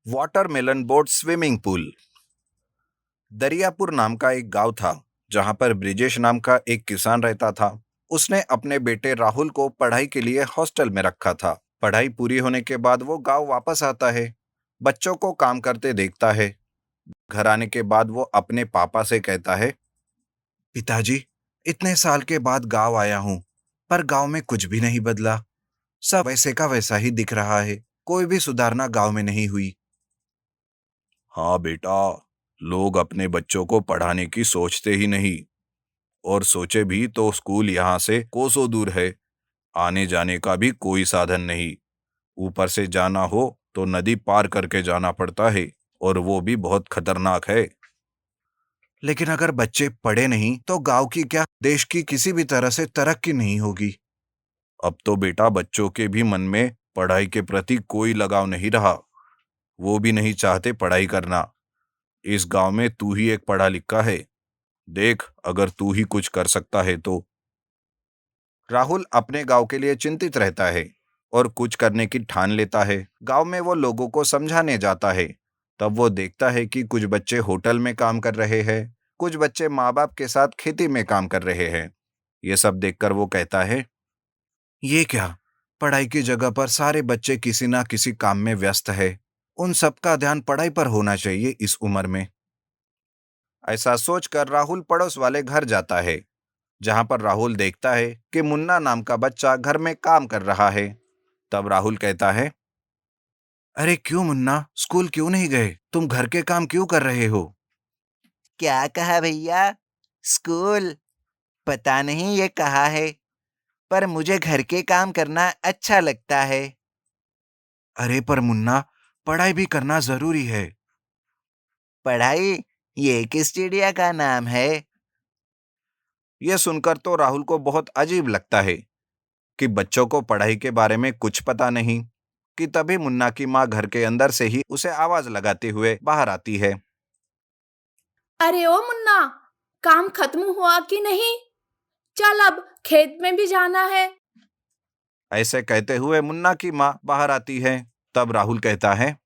Watermelon boat swimming pool. Dariyapur नाम का एक गांव था जहां पर ब्रिजेश नाम का एक किसान रहता था। उसने अपने बेटे राहुल को पढ़ाई के लिए हॉस्टल में रखा था। पढ़ाई पूरी होने के बाद वो गांव वापस आता है, बच्चों को काम करते देखता है। घर आने के बाद वो अपने पापा से कहता है, पिताजी, इतने साल के बाद गांव आया हूँ, पर गांव में कुछ भी नहीं बदला। सब वैसे का वैसा ही दिख रहा है। कोई भी सुधारना गांव में नहीं हुई। हाँ बेटा, लोग अपने बच्चों को पढ़ाने की सोचते ही नहीं, और सोचे भी तो स्कूल यहाँ से कोसों दूर है। आने जाने का भी कोई साधन नहीं। ऊपर से जाना हो तो नदी पार करके जाना पड़ता है, और वो भी बहुत खतरनाक है। लेकिन अगर बच्चे पढ़े नहीं तो गांव की क्या, देश की किसी भी तरह से तरक्की नहीं होगी। अब तो बेटा बच्चों के भी मन में पढ़ाई के प्रति कोई लगाव नहीं रहा। वो भी नहीं चाहते पढ़ाई करना। इस गांव में तू ही एक पढ़ा लिखा है। देख, अगर तू ही कुछ कर सकता है तो। राहुल अपने गांव के लिए चिंतित रहता है और कुछ करने की ठान लेता है। गांव में वो लोगों को समझाने जाता है। तब वो देखता है कि कुछ बच्चे होटल में काम कर रहे हैं, कुछ बच्चे माँ बाप के साथ खेती में काम कर रहे हैं। ये सब देखकर वो कहता है, ये क्या, पढ़ाई की जगह पर सारे बच्चे किसी ना किसी काम में व्यस्त है। उन सबका ध्यान पढ़ाई पर होना चाहिए इस उम्र में। ऐसा सोचकर राहुल पड़ोस वाले घर जाता है, जहां पर राहुल देखता है कि मुन्ना नाम का बच्चा घर में काम कर रहा है। तब राहुल कहता है, अरे क्यों मुन्ना, स्कूल क्यों नहीं गए? तुम घर के काम क्यों कर रहे हो? क्या कहा भैया? स्कूल? पता नहीं ये कहा है, पर मुझे घर के काम करना अच्छा लगता है। अरे पर मुन्ना, पढ़ाई भी करना जरूरी है। पढ़ाई? ये किस चिड़िया का नाम है? यह सुनकर तो राहुल को बहुत अजीब लगता है कि बच्चों को पढ़ाई के बारे में कुछ पता नहीं। कि तभी मुन्ना की माँ घर के अंदर से ही उसे आवाज लगाते हुए बाहर आती है। अरे ओ मुन्ना, काम खत्म हुआ कि नहीं? चल अब खेत में भी जाना है। ऐसे कहते हुए मुन्ना की माँ बाहर आती है। तब राहुल कहता है,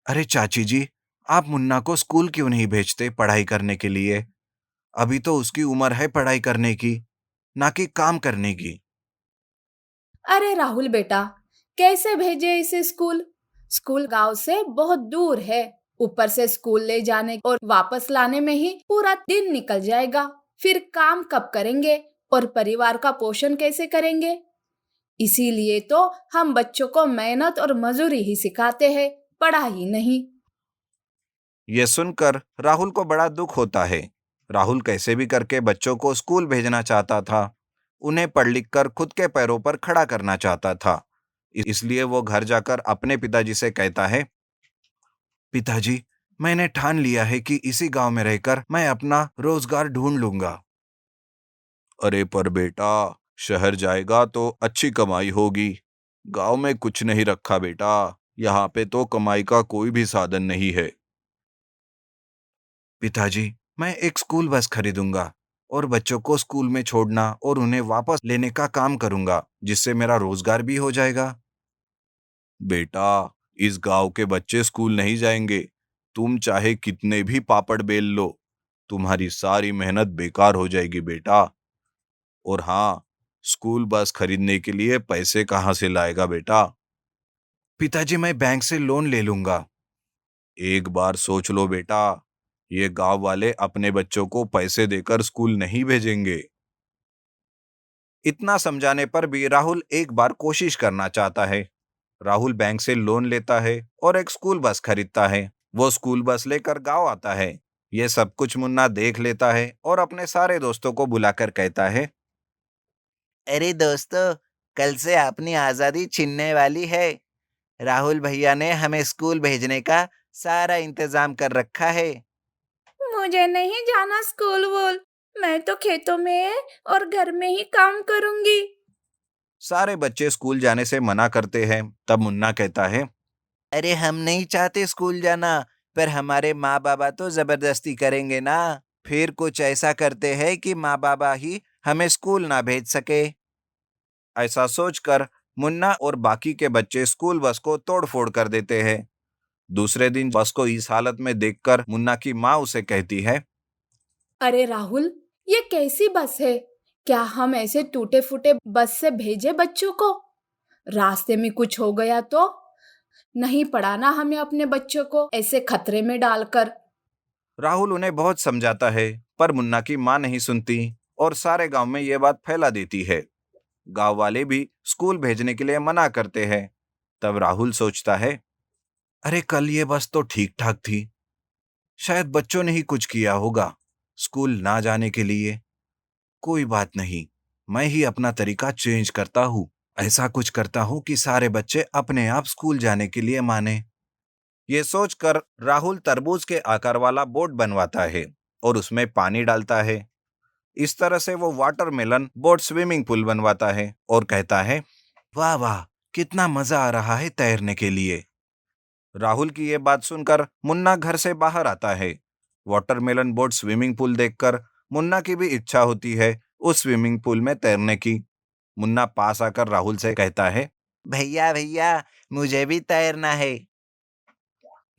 अरे चाची जी, आप मुन्ना को स्कूल क्यों नहीं भेजते पढ़ाई करने के लिए? अभी तो उसकी उम्र है पढ़ाई करने की, ना कि काम करने की। अरे राहुल बेटा, कैसे भेजे इसे स्कूल? स्कूल गांव से बहुत दूर है। ऊपर से स्कूल ले जाने और वापस लाने में ही पूरा दिन निकल जाएगा। फिर काम कब करेंगे और परिवार का पोषण कैसे करेंगे? इसीलिए तो हम बच्चों को मेहनत और मजदूरी ही सिखाते हैं, पढ़ाई नहीं। यह सुनकर राहुल को बड़ा दुख होता है। राहुल कैसे भी करके बच्चों को स्कूल भेजना चाहता था। उन्हें पढ़ लिख कर खुद के पैरों पर खड़ा करना चाहता था। इसलिए वो घर जाकर अपने पिताजी से कहता है, पिताजी, मैंने ठान लिया है कि इसी गांव में रहकर मैं अपना रोजगार ढूंढ लूंगा। अरे पर बेटा, शहर जाएगा तो अच्छी कमाई होगी। गांव में कुछ नहीं रखा बेटा। यहाँ पे तो कमाई का कोई भी साधन नहीं है। पिताजी, मैं एक स्कूल बस खरीदूंगा और बच्चों को स्कूल में छोड़ना और उन्हें वापस लेने का काम करूंगा, जिससे मेरा रोजगार भी हो जाएगा। बेटा, इस गांव के बच्चे स्कूल नहीं जाएंगे। तुम चाहे कितने भी पापड़ बेल लो, तुम्हारी सारी मेहनत बेकार हो जाएगी बेटा। और हाँ, स्कूल बस खरीदने के लिए पैसे कहाँ से लाएगा बेटा? पिताजी, मैं बैंक से लोन ले लूंगा। एक बार सोच लो बेटा, ये गांव वाले अपने बच्चों को पैसे देकर स्कूल नहीं भेजेंगे। इतना समझाने पर भी राहुल एक बार कोशिश करना चाहता है। राहुल बैंक से लोन लेता है और एक स्कूल बस खरीदता है। वो स्कूल बस लेकर गांव आता है। यह सब कुछ मुन्ना देख लेता है और अपने सारे दोस्तों को बुलाकर कहता है, अरे दोस्तों, कल से अपनी आजादी छिनने वाली है। राहुल भैया ने हमें स्कूल भेजने का सारा इंतजाम कर रखा है। मुझे नहीं जाना स्कूल वूल। मैं तो खेतों में और घर में ही काम करूंगी। सारे बच्चे स्कूल जाने से मना करते हैं। तब मुन्ना कहता है, अरे हम नहीं चाहते स्कूल जाना, पर हमारे माँ बाबा तो जबरदस्ती करेंगे ना। फिर कुछ ऐसा करते हैं कि माँ बाबा ही हमें स्कूल ना भेज सके। ऐसा सोचकर मुन्ना और बाकी के बच्चे स्कूल बस को तोड़फोड़ कर देते हैं। दूसरे दिन बस को इस हालत में देखकर मुन्ना की माँ उसे कहती है, अरे राहुल, ये कैसी बस है? क्या हम ऐसे टूटे फूटे बस से भेजे बच्चों को? रास्ते में कुछ हो गया तो? नहीं पढ़ाना हमें अपने बच्चों को ऐसे खतरे में डालकर। राहुल उन्हें बहुत समझाता है, पर मुन्ना की माँ नहीं सुनती और सारे गांव में ये बात फैला देती है। गांव वाले भी स्कूल भेजने के लिए मना करते हैं। तब राहुल सोचता है, अरे कल ये बस तो ठीक ठाक थी, शायद बच्चों ने ही कुछ किया होगा स्कूल ना जाने के लिए। कोई बात नहीं, मैं ही अपना तरीका चेंज करता हूँ। ऐसा कुछ करता हूँ कि सारे बच्चे अपने आप स्कूल जाने के लिए माने। ये सोचकर राहुल तरबूज के आकार वाला बोट बनवाता है और उसमें पानी डालता है। इस तरह से वो वाटरमेलन बोट स्विमिंग पूल बनवाता है और कहता है, वाह वाह, कितना मजा आ रहा है तैरने के लिए। राहुल की ये बात सुनकर मुन्ना घर से बाहर आता है। वाटरमेलन बोट स्विमिंग पूल देखकर मुन्ना की भी इच्छा होती है उस स्विमिंग पूल में तैरने की। मुन्ना पास आकर राहुल से कहता है, भैया भैया, मुझे भी तैरना है।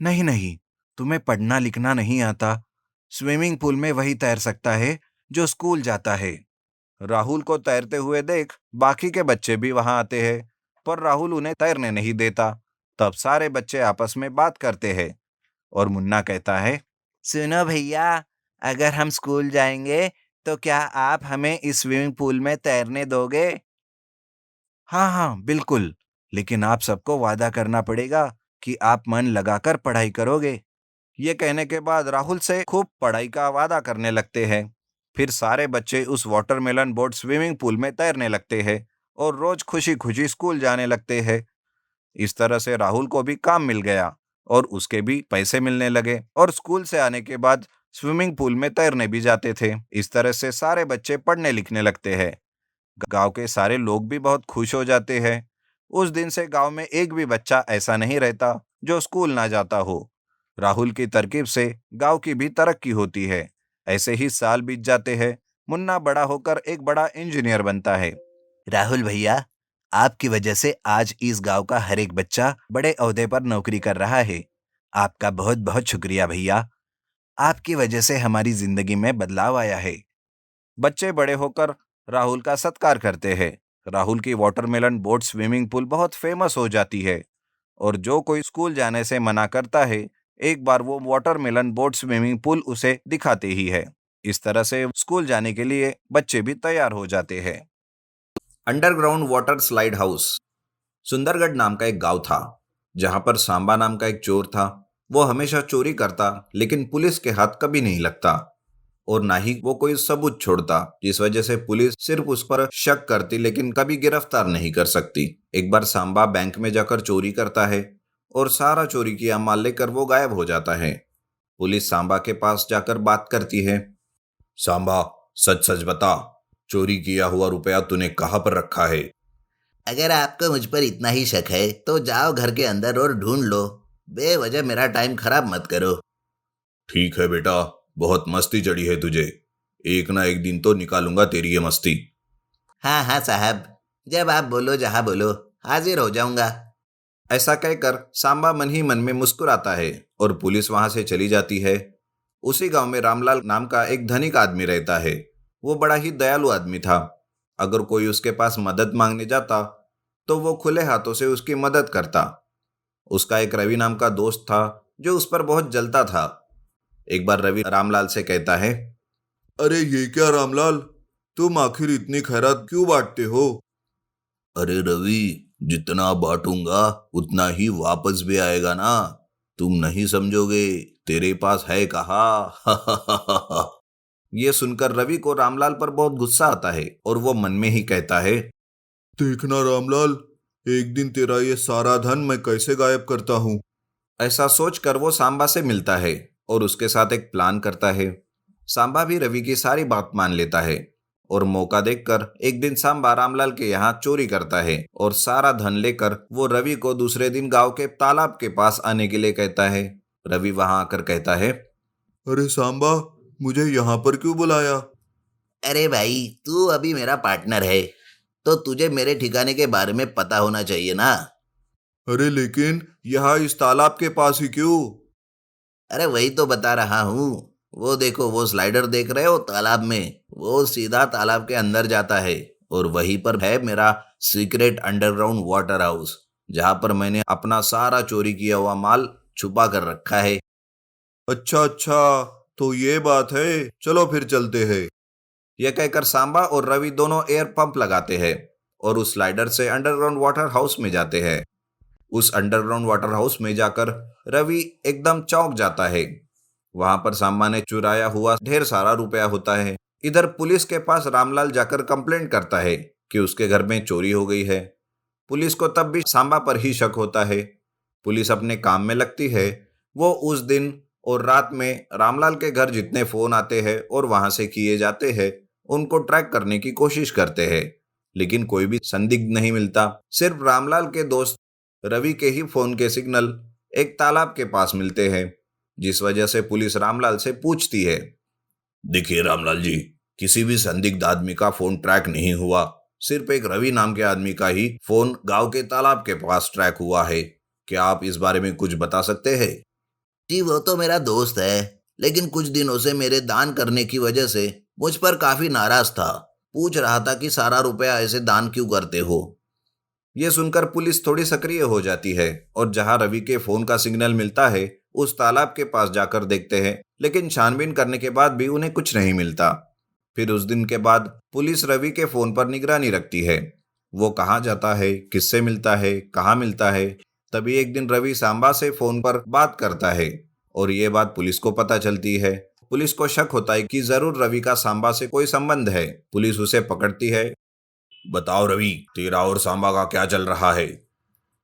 नहीं नहीं, तुम्हें पढ़ना लिखना नहीं आता। स्विमिंग पूल में वही तैर सकता है जो स्कूल जाता है। राहुल को तैरते हुए देख बाकी के बच्चे भी वहां आते हैं, पर राहुल उन्हें तैरने नहीं देता। तब सारे बच्चे आपस में बात करते हैं और मुन्ना कहता है, सुनो भैया, अगर हम स्कूल जाएंगे तो क्या आप हमें इस स्विमिंग पूल में तैरने दोगे? हाँ हाँ बिल्कुल, लेकिन आप सबको वादा करना पड़ेगा कि आप मन लगाकर पढ़ाई करोगे। ये कहने के बाद राहुल से खूब पढ़ाई का वादा करने लगते हैं। फिर सारे बच्चे उस वाटरमेलन बोट स्विमिंग पूल में तैरने लगते हैं और रोज खुशी खुशी स्कूल जाने लगते हैं। इस तरह से राहुल को भी काम मिल गया और उसके भी पैसे मिलने लगे और स्कूल से आने के बाद स्विमिंग पूल में तैरने भी जाते थे। इस तरह से सारे बच्चे पढ़ने लिखने लगते हैं। गांव के सारे लोग भी बहुत खुश हो जाते हैं। उस दिन से गांव में एक भी बच्चा ऐसा नहीं रहता जो स्कूल ना जाता हो। राहुल की तरकीब से गांव की भी तरक्की होती है। ऐसे ही साल बीत जाते हैं। मुन्ना बड़ा होकर एक बड़ा इंजीनियर बनता है। राहुल भैया, आपकी वजह से आज इस गांव का हर एक बच्चा बड़े ओहदे पर नौकरी कर रहा है। आपका बहुत बहुत शुक्रिया भैया। आपकी वजह से हमारी जिंदगी में बदलाव आया है। बच्चे बड़े होकर राहुल का सत्कार करते हैं। राहुल की वाटरमेलन बोट स्विमिंग पूल बहुत फेमस हो जाती है और जो कोई स्कूल जाने से मना करता है, एक बार वो वाटरमेलन बोट स्विमिंग पूल उसे दिखाते ही है। इस तरह से स्कूल जाने के लिए बच्चे भी तैयार हो जाते हैं। Underground water slide house. Sundargarh नाम का एक गांव था जहां पर सांबा नाम का एक चोर था। वो हमेशा चोरी करता, लेकिन पुलिस के हाथ कभी नहीं लगता और ना ही वो कोई सबूत छोड़ता, जिस वजह से पुलिस सिर्फ उस पर शक करती लेकिन कभी गिरफ्तार नहीं कर सकती। एक बार सांबा बैंक में जाकर चोरी करता है और सारा चोरी किया माल लेकर वो गायब हो जाता है। पुलिस सांबा के पास जाकर बात करती है, सांबा, सच सच बता, चोरी किया हुआ रुपया तूने कहाँ पर रखा है? अगर आपको मुझ पर इतना ही शक है तो जाओ घर के अंदर और ढूंढ लो। बेवजह मेरा टाइम खराब मत करो। ठीक है बेटा, बहुत मस्ती चढ़ी है तुझे। एक ना एक दिन तो निकालूंगा तेरी ये मस्ती। हाँ हाँ साहब, जब आप बोलो जहाँ बोलो, हाजिर हो जाऊंगा। ऐसा कहकर सांबा मन ही मन में मुस्कुराता है और पुलिस वहां से चली जाती है। उसी गांव में रामलाल नाम का एक धनिक आदमी रहता है। वो बड़ा ही दयालु आदमी था। अगर कोई उसके पास मदद मांगने जाता तो वो खुले हाथों से उसकी मदद करता। उसका एक रवि नाम का दोस्त था जो उस पर बहुत जलता था। एक बार रवि रामलाल से कहता है, अरे ये क्या रामलाल, तुम आखिर इतनी खैरात क्यों बांटते हो? अरे रवि, जितना बांटूंगा उतना ही वापस भी आएगा ना, तुम नहीं समझोगे, तेरे पास है कहाँ। ये सुनकर रवि को रामलाल पर बहुत गुस्सा आता है और वो मन में ही कहता है, देखना रामलाल, एक दिन तेरा ये सारा धन मैं कैसे गायब करता हूँ। ऐसा सोचकर वो सांबा से मिलता है और उसके साथ एक प्लान करता है। सांबा भी रवि की सारी बात मान लेता है और मौका देखकर एक दिन सांबा रामलाल के यहाँ चोरी करता है और सारा धन लेकर वो रवि को दूसरे दिन गांव के तालाब के पास आने के लिए कहता है। रवि वहां आकर कहता है, अरे सांबा, मुझे यहाँ पर क्यों बुलाया? अरे भाई, तू अभी मेरा पार्टनर है तो तुझे मेरे ठिकाने के बारे में पता होना चाहिए ना। अरे लेकिन यहाँ इस तालाब के पास ही क्यों? अरे वही तो बता रहा हूँ। वो देखो, वो स्लाइडर देख रहे हो तालाब में, वो सीधा तालाब के अंदर जाता है और वहीं पर है मेरा सीक्रेट अंडरग्राउंड वाटर हाउस, जहाँ पर मैंने अपना सारा चोरी किया हुआ माल छुपा कर रखा है। अच्छा अच्छा, तो ये बात है, चलो फिर चलते हैं। यह कहकर सांबा और रवि दोनों एयर पंप लगाते हैं और उस स्लाइडर से अंडरग्राउंड वाटर हाउस में जाते हैं। उस अंडरग्राउंड वाटर हाउस में जाकर रवि एकदम चौंक जाता है। वहां पर सांबा ने चुराया हुआ ढेर सारा रुपया होता है। इधर पुलिस के पास रामलाल जाकर कंप्लेंट करता है कि उसके घर में चोरी हो गई है। पुलिस को तब भी सांबा पर ही शक होता है। पुलिस अपने काम में लगती है। वो उस दिन और रात में रामलाल के घर जितने फोन आते हैं और वहां से किए जाते हैं उनको ट्रैक करने की कोशिश करते हैं, लेकिन कोई भी संदिग्ध नहीं मिलता। सिर्फ रामलाल के दोस्त रवि के ही फोन के सिग्नल एक तालाब के पास मिलते हैं, जिस वजह से पुलिस रामलाल से पूछती है। देखिए रामलाल जी, किसी भी संदिग्ध आदमी का फोन ट्रैक नहीं हुआ। सिर्फ एक रवि नाम के आदमी का ही फोन गांव के तालाब के पास ट्रैक हुआ है। क्या आप इस बारे में कुछ बता सकते हैं? जी वो तो मेरा दोस्त है, लेकिन कुछ दिनों से मेरे दान करने की वजह से मुझ पर काफी नाराज था। पूछ रहा था कि सारा रुपया ऐसे दान क्यों करते हो। यह सुनकर पुलिस थोड़ी सक्रिय हो जाती है और जहां रवि के फोन का सिग्नल मिलता है उस तालाब के पास जाकर देखते हैं, लेकिन छानबीन करने के बाद भी उन्हें कुछ नहीं मिलता। फिर उस दिन के बाद पुलिस रवि के फोन पर निगरानी रखती है। वो कहाँ जाता है, किससे मिलता है, कहाँ मिलता है। तभी एक दिन रवि सांबा से फोन पर बात करता है और ये बात पुलिस को पता चलती है। पुलिस को शक होता है कि जरूर रवि का सांबा से कोई संबंध है। पुलिस उसे पकड़ती है। बताओ रवि, तेरा और सांबा का क्या चल रहा है?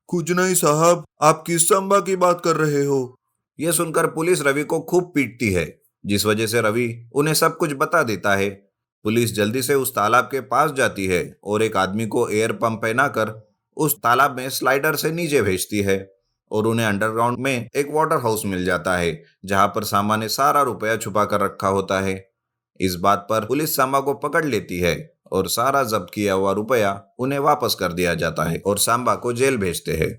कुछ नहीं साहब, आप किस सांबा की बात कर रहे हो? यह सुनकर पुलिस रवि को खूब पीटती है, जिस वजह से रवि उन्हें सब कुछ बता देता है। पुलिस जल्दी से उस तालाब के पास जाती है और एक आदमी को एयर पंप पहनाकर उस तालाब में स्लाइडर से नीचे भेजती है और उन्हें अंडरग्राउंड में एक वाटर हाउस मिल जाता है, जहां पर सांबा ने सारा रुपया छुपा कर रखा होता है। इस बात पर पुलिस सांबा को पकड़ लेती है और सारा जब्त किया हुआ रुपया उन्हें वापस कर दिया जाता है और सांबा को जेल भेजते हैं।